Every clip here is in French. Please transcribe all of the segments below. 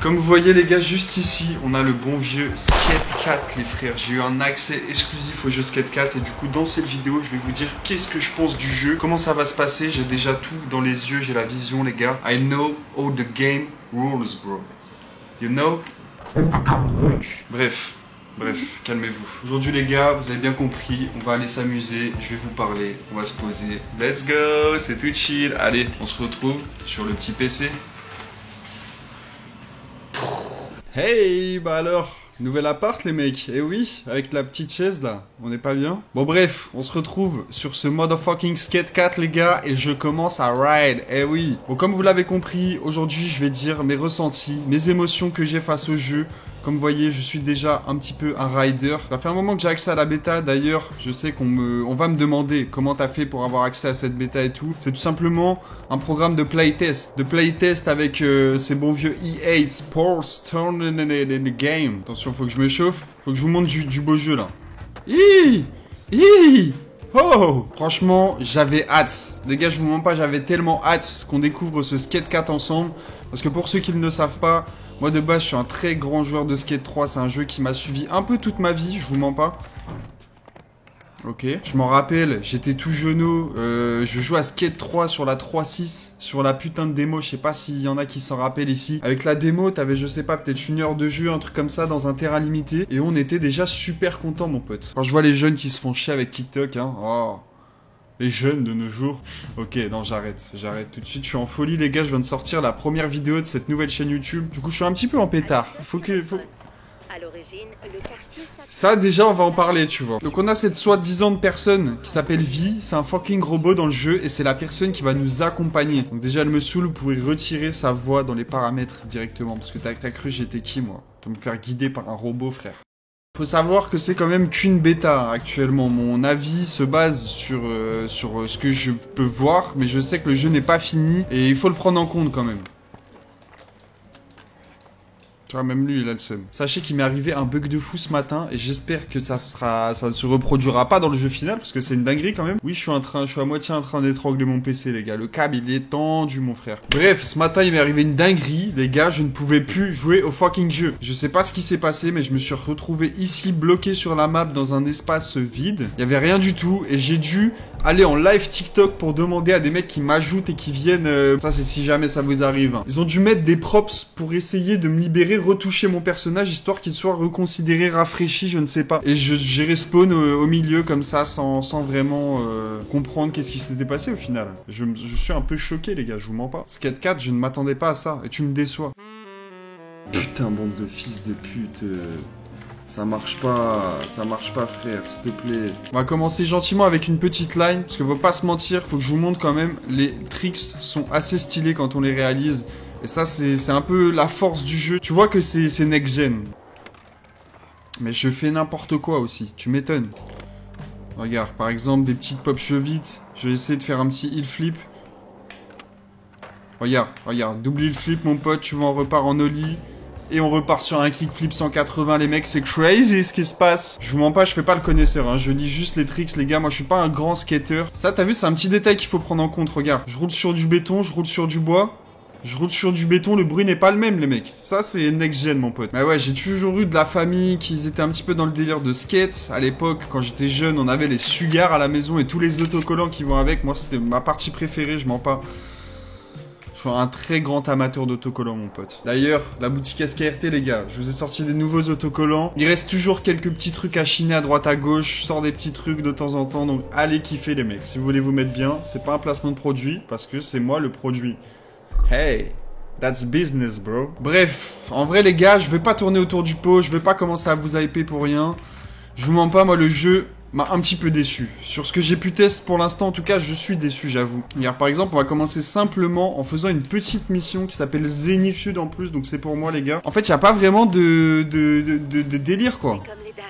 Comme vous voyez les gars, juste ici, on a le bon vieux Skate 4 les frères. J'ai eu un accès exclusif au jeu Skate 4 et du coup dans cette vidéo, je vais vous dire qu'est-ce que je pense du jeu, comment ça va se passer. J'ai déjà tout dans les yeux, j'ai la vision les gars. I know all the game rules bro. You know? Bref, calmez-vous. Aujourd'hui les gars, vous avez bien compris, on va aller s'amuser, je vais vous parler, on va se poser. Let's go, c'est tout chill. Allez, on se retrouve sur le petit PC. Hey, bah alors, nouvel appart les mecs, eh oui, avec la petite chaise là, on est pas bien? Bon bref, on se retrouve sur ce motherfucking Skate 4 les gars, et je commence à ride, eh oui. Bon comme vous l'avez compris, aujourd'hui je vais dire mes ressentis, mes émotions que j'ai face au jeu. Comme vous voyez, je suis déjà un petit peu un rider. Ça fait un moment que j'ai accès à la bêta. D'ailleurs, je sais qu'on va me demander comment t'as fait pour avoir accès à cette bêta et tout. C'est tout simplement un programme de playtest. De playtest avec ces bons vieux EA Sports Turn in the Game. Attention, faut que je me chauffe. Faut que je vous montre du beau jeu là. Oh! Franchement, j'avais hâte. Les gars, je vous mens pas, j'avais tellement hâte qu'on découvre ce Skate 4 ensemble. Parce que pour ceux qui ne le savent pas, moi de base, je suis un très grand joueur de Skate 3. C'est un jeu qui m'a suivi un peu toute ma vie, je vous mens pas. Ok. Je m'en rappelle, j'étais tout jeuneau. Je jouais à Skate 3 sur la 3.6, sur la putain de démo. Je sais pas s'il y en a qui s'en rappellent ici. Avec la démo, t'avais, je sais pas, peut-être une heure de jeu, un truc comme ça, dans un terrain limité. Et on était déjà super contents, mon pote. Quand je vois les jeunes qui se font chier avec TikTok, hein. Oh. Les jeunes de nos jours. Ok, non, j'arrête tout de suite. Je suis en folie, les gars. Je viens de sortir la première vidéo de cette nouvelle chaîne YouTube. Du coup, je suis un petit peu en pétard. Ça, déjà, on va en parler, tu vois. Donc, on a cette soi-disant personne qui s'appelle Vi. C'est un fucking robot dans le jeu et c'est la personne qui va nous accompagner. Donc, déjà, elle me saoule. Vous pouvez retirer sa voix dans les paramètres directement. Parce que t'as cru j'étais qui, moi? De me faire guider par un robot, frère. Faut savoir que c'est quand même qu'une bêta actuellement. Mon avis se base sur ce que je peux voir, mais je sais que le jeu n'est pas fini et il faut le prendre en compte quand même. Tu vois, même lui, il a le seum. Sachez qu'il m'est arrivé un bug de fou ce matin et j'espère que ça ne se reproduira pas dans le jeu final parce que c'est une dinguerie quand même. Oui, je suis à moitié en train d'étrangler mon PC, les gars. Le câble, il est tendu, mon frère. Bref, ce matin, il m'est arrivé une dinguerie, les gars. Je ne pouvais plus jouer au fucking jeu. Je sais pas ce qui s'est passé, mais je me suis retrouvé ici, bloqué sur la map dans un espace vide. Il y avait rien du tout et j'ai dû aller en live TikTok pour demander à des mecs qui m'ajoutent et qui viennent... Ça, c'est si jamais ça vous arrive. Hein. Ils ont dû mettre des props pour essayer de me libérer, retoucher mon personnage, histoire qu'il soit reconsidéré, rafraîchi, je ne sais pas. Et j'ai respawn au milieu comme ça, sans vraiment comprendre qu'est-ce qui s'était passé au final. Je suis un peu choqué, les gars, je vous mens pas. Skate 4, je ne m'attendais pas à ça, et tu me déçois. Putain, bande de fils de pute... Ça marche pas, frère, s'il te plaît. On va commencer gentiment avec une petite line, parce que faut pas se mentir, faut que je vous montre quand même, les tricks sont assez stylés quand on les réalise. Et ça, c'est un peu la force du jeu. Tu vois que c'est next-gen. Mais je fais n'importe quoi aussi, tu m'étonnes. Regarde, par exemple, des petites pop chevites. Je vais essayer de faire un petit heel flip. Regarde, double heel flip, mon pote, tu vois, on repart en ollie. Et on repart sur un kickflip 180, les mecs, c'est crazy ce qui se passe. Je vous mens pas, je fais pas le connaisseur, hein. Je lis juste les tricks, les gars. Moi, je suis pas un grand skater. Ça, t'as vu, c'est un petit détail qu'il faut prendre en compte. Regarde, je roule sur du béton, je roule sur du bois. Je roule sur du béton, le bruit n'est pas le même, les mecs. Ça, c'est next-gen, mon pote. Mais ouais, j'ai toujours eu de la famille qui étaient un petit peu dans le délire de skate. À l'époque, quand j'étais jeune, on avait les sugars à la maison et tous les autocollants qui vont avec. Moi, c'était ma partie préférée, je mens pas. Je suis un très grand amateur d'autocollants, mon pote. D'ailleurs, la boutique SKRT, les gars, je vous ai sorti des nouveaux autocollants. Il reste toujours quelques petits trucs à chiner à droite à gauche. Je sors des petits trucs de temps en temps, donc allez kiffer, les mecs. Si vous voulez vous mettre bien, c'est pas un placement de produit, parce que c'est moi le produit. Hey, that's business, bro. Bref, en vrai, les gars, je vais pas tourner autour du pot. Je vais pas commencer à vous hyper pour rien. Je vous mens pas, moi, le jeu m'a un petit peu déçu. Sur ce que j'ai pu tester pour l'instant, en tout cas, je suis déçu, j'avoue. Hier, par exemple, on va commencer simplement en faisant une petite mission qui s'appelle Zénith Sud en plus, donc c'est pour moi, les gars. En fait, il n'y a pas vraiment de délire, quoi. Comme les Dax.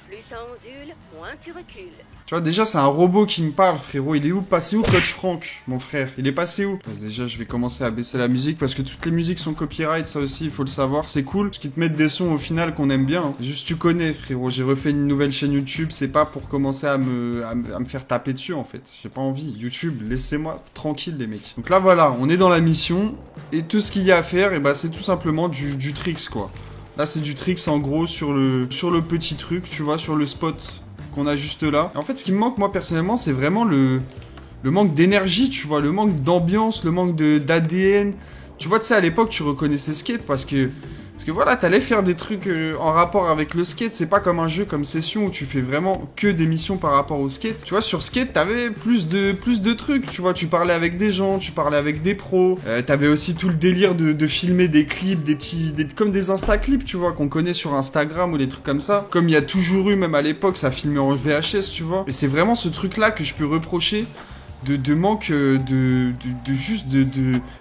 Plus ça ondule, moins tu recules. Tu vois, déjà, c'est un robot qui me parle, frérot. Il est où? Passé où, Coach Frank, mon frère? Il est passé où? Déjà, je vais commencer à baisser la musique parce que toutes les musiques sont copyright, ça aussi, il faut le savoir. C'est cool, parce qu'ils te mettent des sons au final qu'on aime bien. Hein. Juste, tu connais, frérot. J'ai refait une nouvelle chaîne YouTube, c'est pas pour commencer à me faire taper dessus, en fait. J'ai pas envie. YouTube, laissez-moi tranquille, les mecs. Donc là, voilà, on est dans la mission, et tout ce qu'il y a à faire, et bah, c'est tout simplement du tricks, quoi. Là, c'est du tricks, en gros, sur le petit truc, tu vois, sur le spot qu'on a juste là. Et en fait, ce qui me manque, moi, personnellement, c'est vraiment le manque d'énergie, tu vois, le manque d'ambiance, le manque d'ADN. Tu vois, tu sais, à l'époque, tu reconnaissais Skate parce que voilà, t'allais faire des trucs en rapport avec le skate. C'est pas comme un jeu comme Session où tu fais vraiment que des missions par rapport au skate. Tu vois, sur Skate, t'avais plus de trucs. Tu vois, tu parlais avec des gens, tu parlais avec des pros. T'avais aussi tout le délire de filmer des clips, comme des Insta-clips, tu vois, qu'on connaît sur Instagram ou des trucs comme ça. Comme il y a toujours eu, même à l'époque, ça filmait en VHS, tu vois. Et c'est vraiment ce truc-là que je peux reprocher. De manque de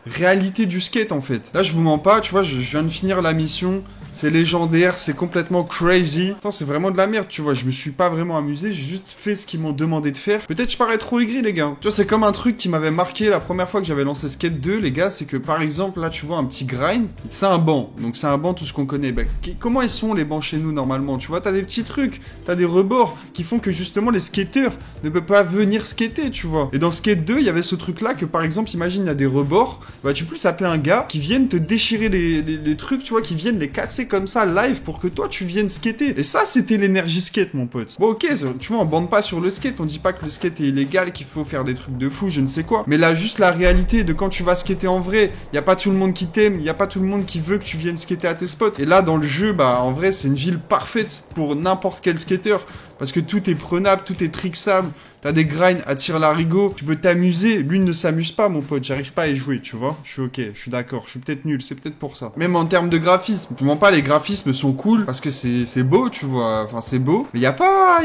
réalité du skate en fait. Là je vous mens pas, tu vois, je viens de finir la mission, c'est légendaire, c'est complètement crazy. Attends, c'est vraiment de la merde, tu vois, je me suis pas vraiment amusé, j'ai juste fait ce qu'ils m'ont demandé de faire. Peut-être je parais trop aigri les gars. Tu vois, c'est comme un truc qui m'avait marqué la première fois que j'avais lancé Skate 2 les gars, c'est que par exemple là tu vois un petit grind, c'est un banc, donc c'est un banc tout ce qu'on connaît. Bah, comment ils sont les bancs chez nous normalement? Tu vois, t'as des petits trucs, t'as des rebords qui font que justement les skateurs ne peuvent pas venir skater, tu vois. Et dans Skate 2, il y avait ce truc-là que, par exemple, imagine, il y a des rebords, bah, tu peux appeler un gars qui vienne te déchirer les trucs, tu vois, qui viennent les casser comme ça, live, pour que toi, tu viennes skater. Et ça, c'était l'énergie skate, mon pote. Bon, ok, tu vois, on bande pas sur le skate, on dit pas que le skate est illégal, qu'il faut faire des trucs de fou, je ne sais quoi. Mais là, juste la réalité de quand tu vas skater en vrai, y a pas tout le monde qui t'aime, y a pas tout le monde qui veut que tu viennes skater à tes spots. Et là, dans le jeu, bah, en vrai, c'est une ville parfaite pour n'importe quel skater, parce que tout est prenable, tout est tricksable. T'as des grinds à tire-larigot, tu peux t'amuser. Lui ne s'amuse pas, mon pote. J'arrive pas à y jouer, tu vois. Je suis ok, je suis d'accord. Je suis peut-être nul, c'est peut-être pour ça. Même en termes de graphisme, je mens pas, les graphismes sont cool parce que c'est beau, tu vois. Enfin, c'est beau. Mais y a pas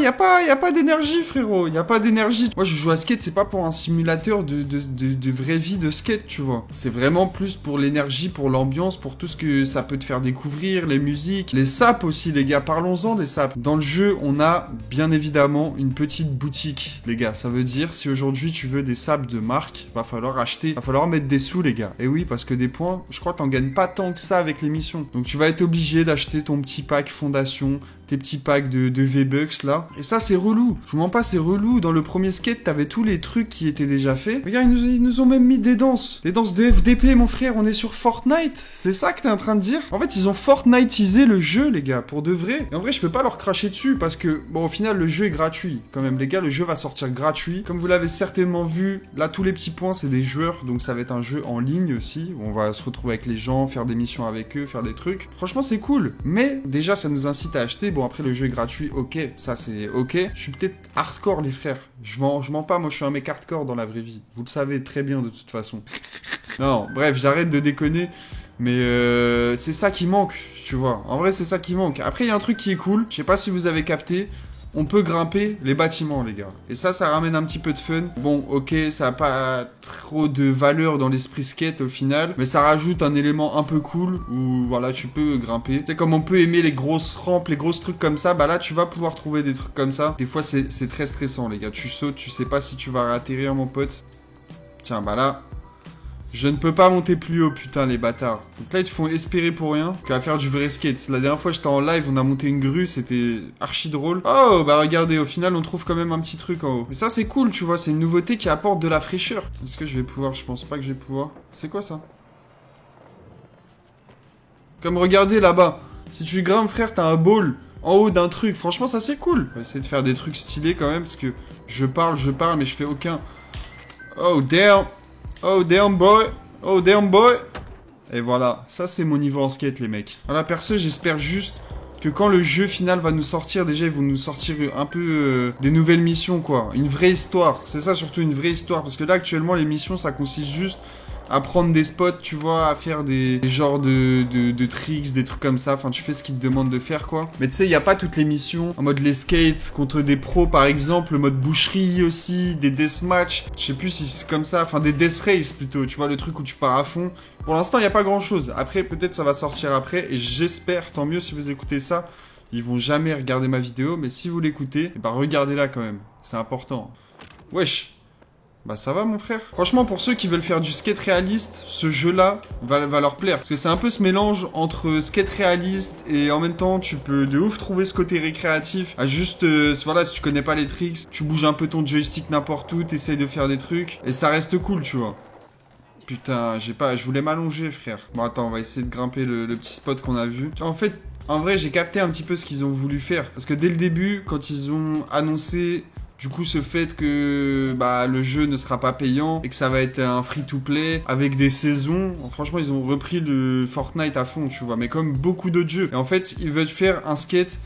d'énergie, frérot. Y a pas d'énergie. Moi, je joue à skate, c'est pas pour un simulateur de vraie vie de skate, tu vois. C'est vraiment plus pour l'énergie, pour l'ambiance, pour tout ce que ça peut te faire découvrir, les musiques, les saps aussi, les gars. Parlons-en des saps. Dans le jeu, on a bien évidemment une petite boutique. Les gars, ça veut dire, si aujourd'hui tu veux des saps de marque, va falloir acheter, va falloir mettre des sous, les gars. Et oui, parce que des points, je crois que t'en gagnes pas tant que ça avec les missions. Donc tu vas être obligé d'acheter ton petit pack fondation, tes petits packs de V-Bucks là. Et ça, c'est relou. Je vous mens pas, c'est relou. Dans le premier skate, t'avais tous les trucs qui étaient déjà faits. Regarde, ils nous ont même mis des danses. Des danses de FDP, mon frère. On est sur Fortnite. C'est ça que t'es en train de dire? En fait, ils ont Fortniteisé le jeu, les gars, pour de vrai. Et en vrai, je peux pas leur cracher dessus parce que, bon, au final, le jeu est gratuit. Quand même, les gars, le jeu va sortir gratuit. Comme vous l'avez certainement vu, là, tous les petits points, c'est des joueurs. Donc, ça va être un jeu en ligne aussi. Où on va se retrouver avec les gens, faire des missions avec eux, faire des trucs. Franchement, c'est cool. Mais, déjà, ça nous incite à acheter. Bon, après, le jeu est gratuit, ok, ça c'est ok. Je suis peut-être hardcore, les frères. Je mens pas, moi je suis un mec hardcore dans la vraie vie. Vous le savez très bien de toute façon. Non, bref, j'arrête de déconner. Mais c'est ça qui manque, tu vois. En vrai, c'est ça qui manque. Après, il y a un truc qui est cool. Je sais pas si vous avez capté. On peut grimper les bâtiments, les gars. Et ça ramène un petit peu de fun. Bon, ok, ça a pas trop de valeur dans l'esprit skate au final, mais ça rajoute un élément un peu cool où, voilà, tu peux grimper. Tu sais, comme on peut aimer les grosses rampes, les grosses trucs comme ça, bah là, tu vas pouvoir trouver des trucs comme ça. Des fois, c'est très stressant, les gars. Tu sautes, tu sais pas si tu vas atterrir, mon pote. Tiens, bah là... Je ne peux pas monter plus haut, putain, les bâtards. Donc là, ils te font espérer pour rien qu'à faire du vrai skate. La dernière fois, j'étais en live, on a monté une grue, c'était archi drôle. Oh, bah regardez, au final, on trouve quand même un petit truc en haut. Et ça, c'est cool, tu vois, c'est une nouveauté qui apporte de la fraîcheur. Est-ce que je vais pouvoir? Je pense pas que je vais pouvoir. C'est quoi, ça? Comme regardez, là-bas. Si tu grimpes, frère, t'as un ball en haut d'un truc. Franchement, ça, c'est cool. On va essayer de faire des trucs stylés quand même, parce que je parle, mais je fais aucun... Oh, damn. Oh damn boy, oh damn boy. Et voilà, ça c'est mon niveau en skate les mecs. Voilà, perso, j'espère juste que quand le jeu final va nous sortir, déjà ils vont nous sortir un peu des nouvelles missions quoi. Une vraie histoire, c'est ça surtout, une vraie histoire. Parce que là actuellement les missions ça consiste juste à prendre des spots, tu vois, à faire des genres de tricks, des trucs comme ça. Enfin, tu fais ce qu'ils te demandent de faire, quoi. Mais tu sais, il n'y a pas toutes les missions en mode les skates contre des pros, par exemple, le mode boucherie aussi, des deathmatch. Je sais plus si c'est comme ça. Enfin, des death race plutôt, tu vois, le truc où tu pars à fond. Pour l'instant, il n'y a pas grand-chose. Après, peut-être ça va sortir après. Et j'espère, tant mieux si vous écoutez ça. Ils vont jamais regarder ma vidéo, mais si vous l'écoutez, eh ben regardez-la quand même. C'est important. Wesh. Bah ça va mon frère. Franchement pour ceux qui veulent faire du skate réaliste, ce jeu-là va leur plaire. Parce que c'est un peu ce mélange entre skate réaliste et en même temps tu peux de ouf trouver ce côté récréatif. À juste, voilà, si tu connais pas les tricks, tu bouges un peu ton joystick n'importe où, t'essayes de faire des trucs. Et ça reste cool tu vois. Putain, je voulais m'allonger frère. Bon attends, on va essayer de grimper le petit spot qu'on a vu. En fait, en vrai j'ai capté un petit peu ce qu'ils ont voulu faire. Parce que dès le début, quand ils ont annoncé... Du coup, ce fait que bah, le jeu ne sera pas payant et que ça va être un free-to-play avec des saisons, franchement, ils ont repris le Fortnite à fond, tu vois, mais comme beaucoup d'autres jeux. Et en fait, ils veulent faire un skate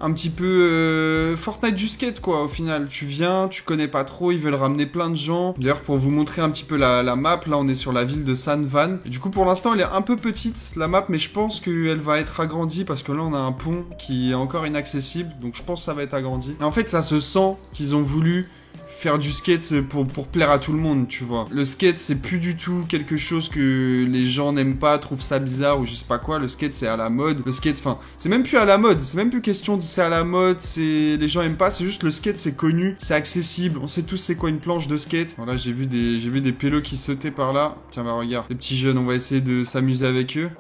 un petit peu Fortnite du skate, quoi, au final. Tu viens, tu connais pas trop, ils veulent ramener plein de gens. D'ailleurs, pour vous montrer un petit peu la map, là, on est sur la ville de San Van. Et du coup, pour l'instant, elle est un peu petite, la map, mais je pense qu'elle va être agrandie parce que là, on a un pont qui est encore inaccessible. Donc, je pense que ça va être agrandi. Et en fait, ça se sent qu'ils ont voulu faire du skate pour plaire à tout le monde, tu vois. Le skate, c'est plus du tout quelque chose que les gens n'aiment pas, trouvent ça bizarre ou je sais pas quoi. Le skate, c'est à la mode. Le skate, enfin, c'est même plus à la mode. C'est même plus question de c'est à la mode, c'est... Les gens aiment pas, c'est juste le skate, c'est connu, c'est accessible. On sait tous c'est quoi une planche de skate. Voilà, j'ai vu des pélos qui sautaient par là. Tiens, bah regarde, les petits jeunes, on va essayer de s'amuser avec eux.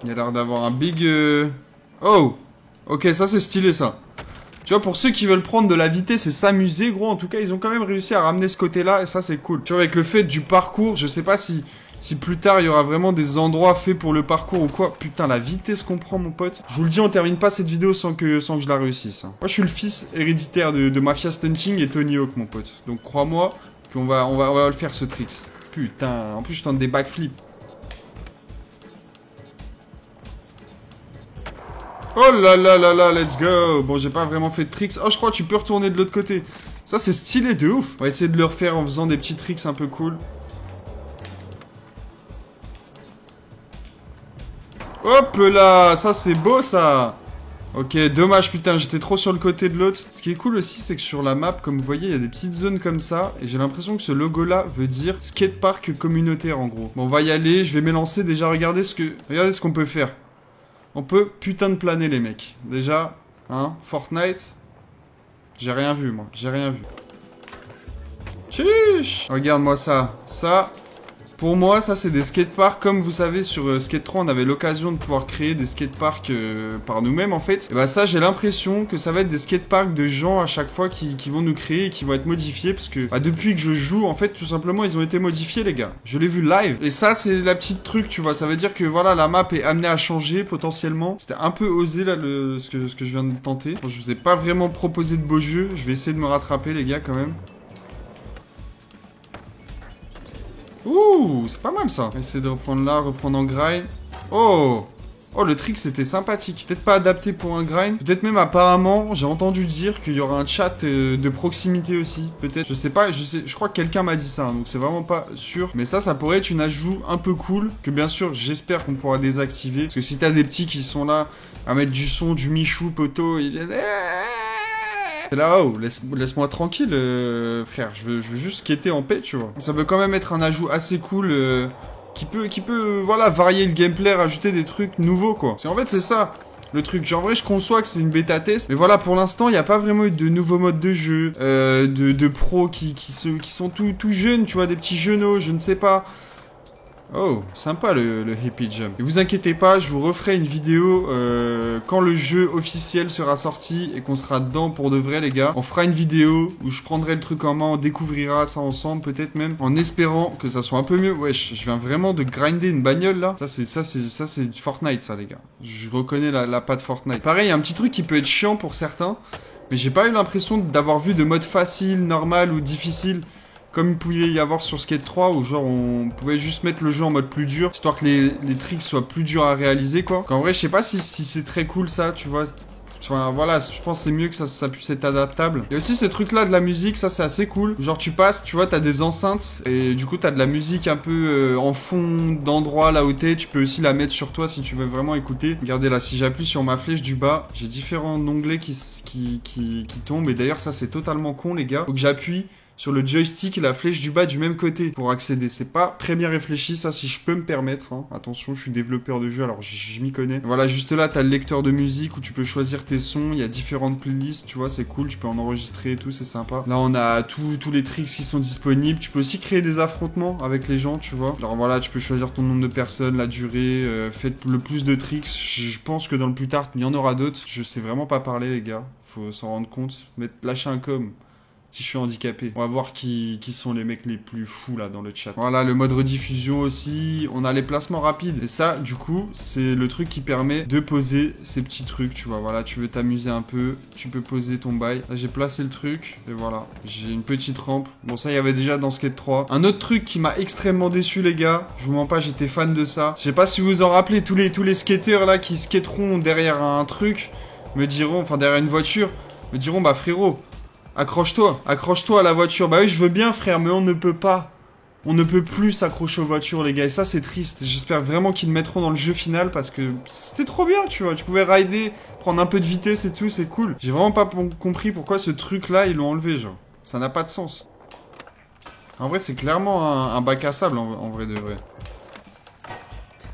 Il y a l'air d'avoir un big... Oh! Ok, ça c'est stylé, ça. Tu vois, pour ceux qui veulent prendre de la vitesse et s'amuser, gros, en tout cas, ils ont quand même réussi à ramener ce côté-là, et ça, c'est cool. Tu vois, avec le fait du parcours, je sais pas si plus tard, il y aura vraiment des endroits faits pour le parcours ou quoi. Putain, la vitesse qu'on prend, mon pote. Je vous le dis, on termine pas cette vidéo sans que je la réussisse. Hein. Moi, je suis le fils héréditaire de Mafia Stunting et Tony Hawk, mon pote. Donc, crois-moi qu'on va le faire, ce tricks. Putain, en plus, je tente des backflips. Oh là là là là, let's go. Bon, j'ai pas vraiment fait de tricks. Oh, je crois que tu peux retourner de l'autre côté. Ça, c'est stylé de ouf. On va essayer de le refaire en faisant des petits tricks un peu cool. Hop là, ça c'est beau ça. Ok, dommage, putain, j'étais trop sur le côté de l'autre. Ce qui est cool aussi, c'est que sur la map, comme vous voyez, il y a des petites zones comme ça. Et j'ai l'impression que ce logo-là veut dire skatepark communautaire, en gros. Bon, on va y aller, je vais m'élancer. Déjà, regardez ce qu'on peut faire. On peut putain de planer, les mecs. Déjà, hein, Fortnite. J'ai rien vu, moi. J'ai rien vu. Chiche. Regarde-moi ça. Ça, pour moi, ça, c'est des skateparks. Comme vous savez, sur Skate 3, on avait l'occasion de pouvoir créer des skateparks par nous-mêmes, en fait. Et bah ça, j'ai l'impression que ça va être des skateparks de gens à chaque fois qui vont nous créer et qui vont être modifiés. Parce que bah, depuis que je joue, en fait, tout simplement, ils ont été modifiés, les gars. Je l'ai vu live. Et ça, c'est la petite truc, tu vois. Ça veut dire que, voilà, la map est amenée à changer, potentiellement. C'était un peu osé, là, ce que je viens de tenter. Bon, je vous ai pas vraiment proposé de beaux jeux. Je vais essayer de me rattraper, les gars, quand même. Ouh, c'est pas mal ça. On va essayer de reprendre là, reprendre en grind. Oh! Oh, le trick c'était sympathique. Peut-être pas adapté pour un grind. Peut-être même apparemment, j'ai entendu dire qu'il y aura un chat de proximité aussi. Peut-être, je sais pas, je crois que quelqu'un m'a dit ça, hein, donc c'est vraiment pas sûr. Mais ça pourrait être une ajout un peu cool. Que bien sûr, j'espère qu'on pourra désactiver. Parce que si t'as des petits qui sont là à mettre du son, du Michou, poteau, ils viennent... C'est là, oh, laisse-moi tranquille, frère. Je veux juste skater en paix, tu vois. Ça peut quand même être un ajout assez cool qui peut, voilà, varier le gameplay, rajouter des trucs nouveaux, quoi. Parce qu'en fait, c'est ça, le truc. Genre, en vrai, je conçois que c'est une bêta test. Mais voilà, pour l'instant, il n'y a pas vraiment eu de nouveaux modes de jeu, de pros qui sont tout jeunes, tu vois, des petits jeuneaux, je ne sais pas. Oh, sympa le Hippie Jump. Et vous inquiétez pas, je vous referai une vidéo quand le jeu officiel sera sorti et qu'on sera dedans pour de vrai, les gars. On fera une vidéo où je prendrai le truc en main, on découvrira ça ensemble, peut-être même, en espérant que ça soit un peu mieux. Wesh, je viens vraiment de grinder une bagnole, là. Ça, c'est du Fortnite, ça, les gars. Je reconnais la patte Fortnite. Pareil, il y a un petit truc qui peut être chiant pour certains, mais j'ai pas eu l'impression d'avoir vu de mode facile, normal ou difficile. Comme il pouvait y avoir sur Skate 3, où genre on pouvait juste mettre le jeu en mode plus dur, histoire que les tricks soient plus durs à réaliser, quoi. En vrai, je sais pas si c'est très cool ça, tu vois. Enfin, voilà, je pense que c'est mieux que ça puisse être adaptable. Il y a aussi ces trucs-là de la musique, ça c'est assez cool. Genre tu passes, tu vois, t'as des enceintes, et du coup t'as de la musique un peu en fond d'endroit là où t'es. Tu peux aussi la mettre sur toi si tu veux vraiment écouter. Regardez là, si j'appuie sur ma flèche du bas, j'ai différents onglets qui tombent. Et d'ailleurs ça c'est totalement con, les gars. Faut que j'appuie sur le joystick et la flèche du bas du même côté pour accéder. C'est pas très bien réfléchi, ça, si je peux me permettre. Hein. Attention, je suis développeur de jeu, alors je m'y connais. Voilà, juste là, t'as le lecteur de musique où tu peux choisir tes sons. Il y a différentes playlists, tu vois, c'est cool. Tu peux en enregistrer et tout, c'est sympa. Là, on a tous les tricks qui sont disponibles. Tu peux aussi créer des affrontements avec les gens, tu vois. Alors voilà, tu peux choisir ton nombre de personnes, la durée, faites le plus de tricks. Je pense que dans le plus tard, il y en aura d'autres. Je sais vraiment pas parler, les gars. Faut s'en rendre compte. Mais lâchez un com. Si je suis handicapé. On va voir qui sont les mecs les plus fous là dans le chat. Voilà, le mode rediffusion aussi. On a les placements rapides. Et ça, du coup, c'est le truc qui permet de poser ces petits trucs, tu vois. Voilà, tu veux t'amuser un peu, tu peux poser ton bail. Là, j'ai placé le truc. Et voilà, j'ai une petite rampe. Bon, ça, il y avait déjà dans Skate 3. Un autre truc qui m'a extrêmement déçu, les gars. Je vous mens pas, j'étais fan de ça. Je sais pas si vous vous en rappelez, tous les skateurs là qui skateront derrière un truc me diront, enfin derrière une voiture, me diront, bah frérot, accroche-toi à la voiture. Bah oui, je veux bien, frère, mais on ne peut pas. On ne peut plus s'accrocher aux voitures, les gars. Et ça, c'est triste. J'espère vraiment qu'ils le mettront dans le jeu final parce que c'était trop bien, tu vois. Tu pouvais rider, prendre un peu de vitesse et tout, c'est cool. J'ai vraiment pas compris pourquoi ce truc-là, ils l'ont enlevé, genre. Ça n'a pas de sens. En vrai, c'est clairement un bac à sable, en vrai de vrai.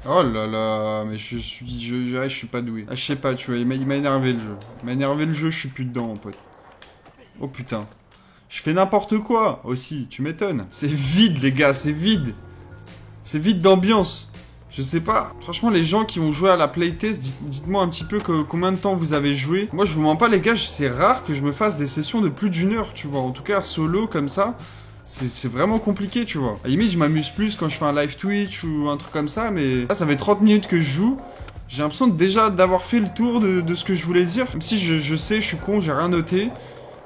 Oh là là, mais je suis pas doué. Ah, je sais pas, tu vois, il m'a énervé le jeu. Il m'a énervé le jeu, je suis plus dedans, mon pote. Oh putain. Je fais n'importe quoi aussi, tu m'étonnes. C'est vide, les gars, c'est vide. C'est vide d'ambiance. Je sais pas. Franchement, les gens qui ont joué à la playtest, dites-moi un petit peu combien de temps vous avez joué. Moi, je vous mens pas, les gars, c'est rare que je me fasse des sessions de plus d'1 heure, tu vois. En tout cas, solo, comme ça, c'est vraiment compliqué, tu vois. À la limite, je m'amuse plus quand je fais un live Twitch ou un truc comme ça, mais là, ça fait 30 minutes que je joue. J'ai l'impression déjà d'avoir fait le tour de ce que je voulais dire. Même si je sais, je suis con, j'ai rien noté.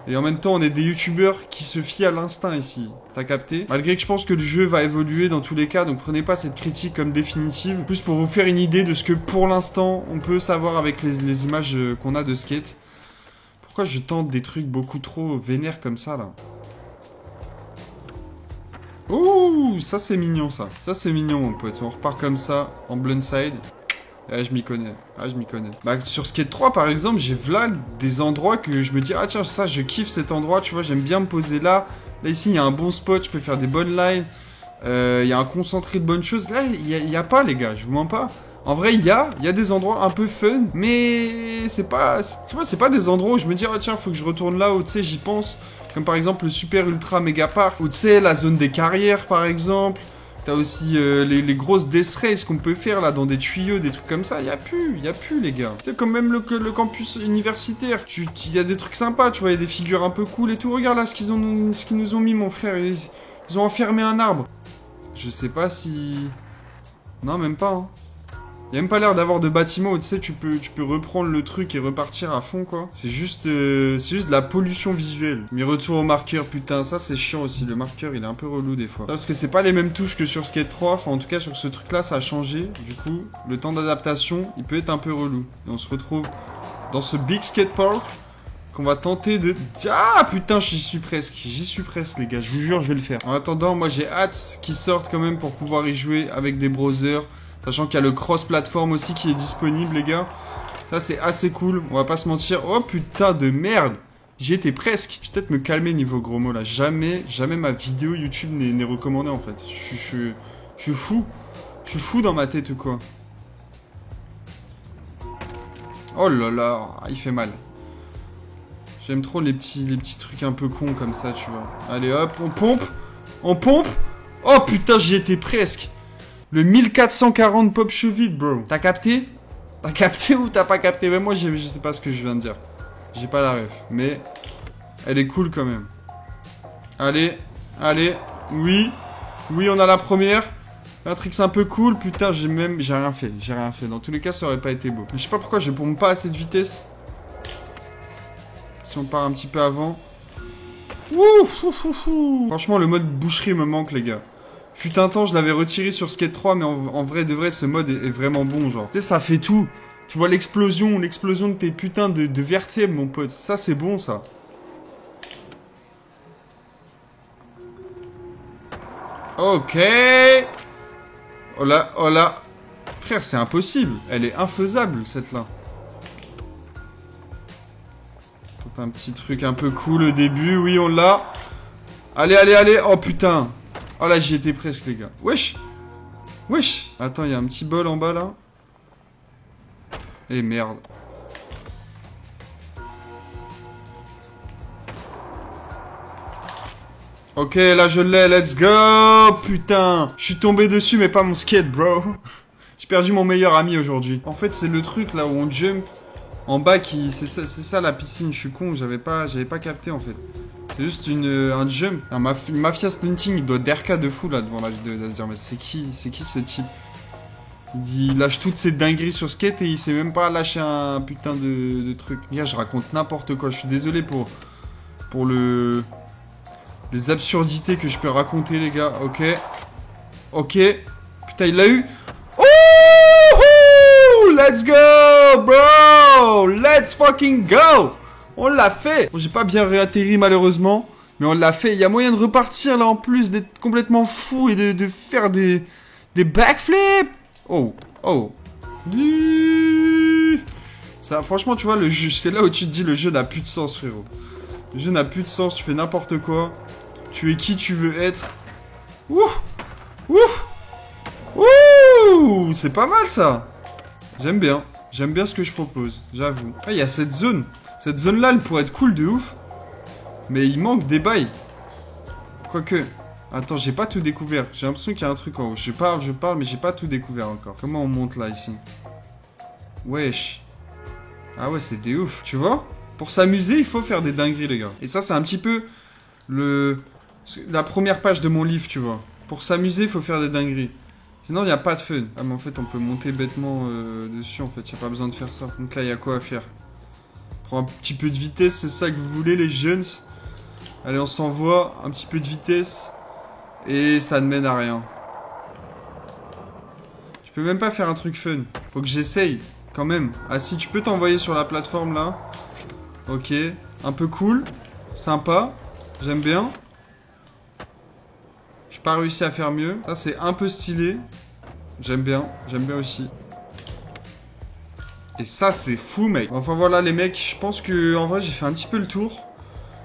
Et en même temps, on est des youtubeurs qui se fient à l'instinct ici. T'as capté? Malgré que je pense que le jeu va évoluer dans tous les cas, donc prenez pas cette critique comme définitive. Plus pour vous faire une idée de ce que pour l'instant, on peut savoir avec les images qu'on a de skate. Pourquoi je tente des trucs beaucoup trop vénères comme ça, là? Ouh, ça c'est mignon, ça. Ça c'est mignon, mon pote. On repart comme ça, en blindside. Ah, je m'y connais. Ah, je m'y connais. Bah, sur Skate 3, par exemple, j'ai là des endroits que je me dis, ah tiens, ça, je kiffe cet endroit, tu vois, j'aime bien me poser là. Là, ici, il y a un bon spot, je peux faire des bonnes lines. Il y a un concentré de bonnes choses. Là, il y a pas, les gars, je vous mens pas. En vrai, il y a des endroits un peu fun, mais c'est pas, tu vois, c'est pas des endroits où je me dis, ah tiens, faut que je retourne là, où, tu sais, j'y pense. Comme par exemple le super ultra méga park, ou tu sais, la zone des carrières, par exemple. T'as aussi les grosses death races qu'on peut faire là dans des tuyaux, des trucs comme ça. Y a plus les gars. C'est comme même le campus universitaire. Il y a des trucs sympas, tu vois, il y a des figures un peu cool et tout. Regarde là ce qu'ils nous ont mis, mon frère. Ils ont enfermé un arbre. Je sais pas si... Non, même pas, hein. Il y a même pas l'air d'avoir de bâtiment où tu sais, tu peux reprendre le truc et repartir à fond, quoi. C'est juste de la pollution visuelle. Mais retour au marqueur, putain, ça c'est chiant aussi. Le marqueur, il est un peu relou des fois. Parce que c'est pas les mêmes touches que sur Skate 3. Enfin, en tout cas, sur ce truc-là, ça a changé. Du coup, le temps d'adaptation, il peut être un peu relou. Et on se retrouve dans ce big skate park qu'on va tenter de... Ah, putain, j'y suis presque, les gars. Je vous jure, je vais le faire. En attendant, moi, j'ai hâte qu'ils sortent quand même pour pouvoir y jouer avec des browsers. Sachant qu'il y a le cross-platform aussi qui est disponible, les gars. Ça, c'est assez cool. On va pas se mentir. Oh, putain de merde. J'y étais presque. Je vais peut-être me calmer niveau gros mots, là. Jamais ma vidéo YouTube n'est recommandée, en fait. Je suis fou. Je suis fou dans ma tête ou quoi. Oh là là. Il fait mal. J'aime trop les petits trucs un peu cons comme ça, tu vois. Allez, hop, on pompe. On pompe. Oh, putain, j'y étais presque. Le 1440 pop cheville, bro. T'as capté? T'as capté ou t'as pas capté? Mais moi, je sais pas ce que je viens de dire. J'ai pas la ref. Mais elle est cool quand même. Allez. Allez. Oui. Oui, on a la première. Un trick un peu cool. Putain, j'ai rien fait. J'ai rien fait. Dans tous les cas, ça aurait pas été beau. Mais je sais pas pourquoi je pompe pas à cette vitesse. Si on part un petit peu avant. Ouh. Franchement, le mode boucherie me manque, les gars. Fut un temps, je l'avais retiré sur Skate 3, mais en vrai de vrai, ce mode est vraiment bon, genre. Tu sais, ça fait tout. Tu vois l'explosion de tes putains de vertèbres, mon pote. Ça, c'est bon, ça. Ok. Oh là, oh là. Frère, c'est impossible. Elle est infaisable, cette-là. Un petit truc un peu cool au début. Oui, on l'a. Allez, allez, allez. Oh putain. Oh là, j'y étais presque, les gars. Wesh. Wesh. Attends, il y a un petit bol en bas, là. Eh merde. Ok, là je l'ai, let's go. Putain. Je suis tombé dessus, mais pas mon skate, bro. J'ai perdu mon meilleur ami aujourd'hui. En fait, c'est le truc, là, où on jump. En bas, qui... c'est ça, la piscine. Je suis con, j'avais pas capté, en fait. C'est juste un jump. Un mafia stunting, il doit DRK de fou, là, devant la vidéo. Il va se dire, mais c'est qui ce type? Il lâche toutes ses dingueries sur skate et il sait même pas lâcher un putain de truc. Regarde, je raconte n'importe quoi. Je suis désolé pour les absurdités que je peux raconter, les gars. Ok. Ok. Putain, il l'a eu. Oh, let's go, bro. Let's fucking go. On l'a fait. Bon, j'ai pas bien réatterri, malheureusement. Mais on l'a fait. Il y a moyen de repartir, là, en plus, d'être complètement fou et de faire des backflips. Oh, oh. Ça, franchement, tu vois, le jeu, c'est là où tu te dis, le jeu n'a plus de sens, frérot. Le jeu n'a plus de sens, tu fais n'importe quoi. Tu es qui tu veux être. Ouf. Ouf. Ouh. C'est pas mal, ça. J'aime bien. J'aime bien ce que je propose, j'avoue. Ah, il y a cette zone. Cette zone-là, elle pourrait être cool de ouf. Mais il manque des bails. Quoique... Attends, j'ai pas tout découvert. J'ai l'impression qu'il y a un truc en haut. Je parle, mais j'ai pas tout découvert encore. Comment on monte là, ici? Wesh. Ah ouais, c'est des ouf. Tu vois? Pour s'amuser, il faut faire des dingueries, les gars. Et ça, c'est un petit peu la première page de mon livre, tu vois. Pour s'amuser, il faut faire des dingueries. Sinon, il n'y a pas de fun. Ah, mais en fait, on peut monter bêtement dessus, en fait. Il n'y a pas besoin de faire ça. Donc là, il y a quoi à faire? Prends un petit peu de vitesse, c'est ça que vous voulez, les jeunes? Allez, on s'envoie. Un petit peu de vitesse. Et ça ne mène à rien. Je peux même pas faire un truc fun. Faut que j'essaye, quand même. Ah si, tu peux t'envoyer sur la plateforme, là. Ok. Un peu cool. Sympa. J'aime bien. J'ai pas réussi à faire mieux. Ça, c'est un peu stylé. J'aime bien. J'aime bien aussi. Et ça, c'est fou, mec. Enfin, voilà, les mecs. Je pense que, en vrai, j'ai fait un petit peu le tour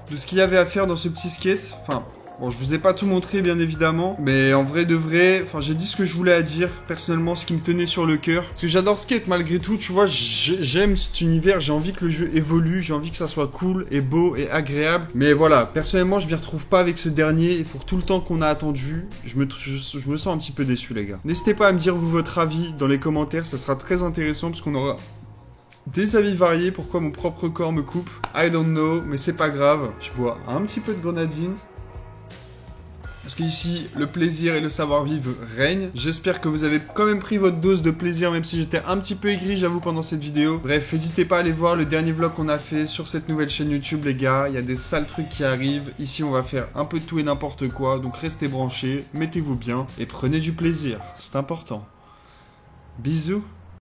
de ce qu'il y avait à faire dans ce petit skate. Enfin... Bon, je vous ai pas tout montré, bien évidemment. Mais en vrai de vrai, enfin, j'ai dit ce que je voulais à dire. Personnellement, ce qui me tenait sur le cœur. Parce que j'adore skate, malgré tout. Tu vois, j'aime cet univers. J'ai envie que le jeu évolue. J'ai envie que ça soit cool et beau et agréable. Mais voilà, personnellement, je m'y retrouve pas avec ce dernier. Et pour tout le temps qu'on a attendu, je me sens un petit peu déçu, les gars. N'hésitez pas à me dire, vous, votre avis dans les commentaires. Ça sera très intéressant parce qu'on aura des avis variés. Pourquoi mon propre corps me coupe? I don't know, mais c'est pas grave. Je bois un petit peu de grenadine. Parce qu'ici, le plaisir et le savoir-vivre règnent. J'espère que vous avez quand même pris votre dose de plaisir, même si j'étais un petit peu aigri, j'avoue, pendant cette vidéo. Bref, n'hésitez pas à aller voir le dernier vlog qu'on a fait sur cette nouvelle chaîne YouTube, les gars. Il y a des sales trucs qui arrivent. Ici, on va faire un peu de tout et n'importe quoi. Donc, restez branchés, mettez-vous bien et prenez du plaisir. C'est important. Bisous.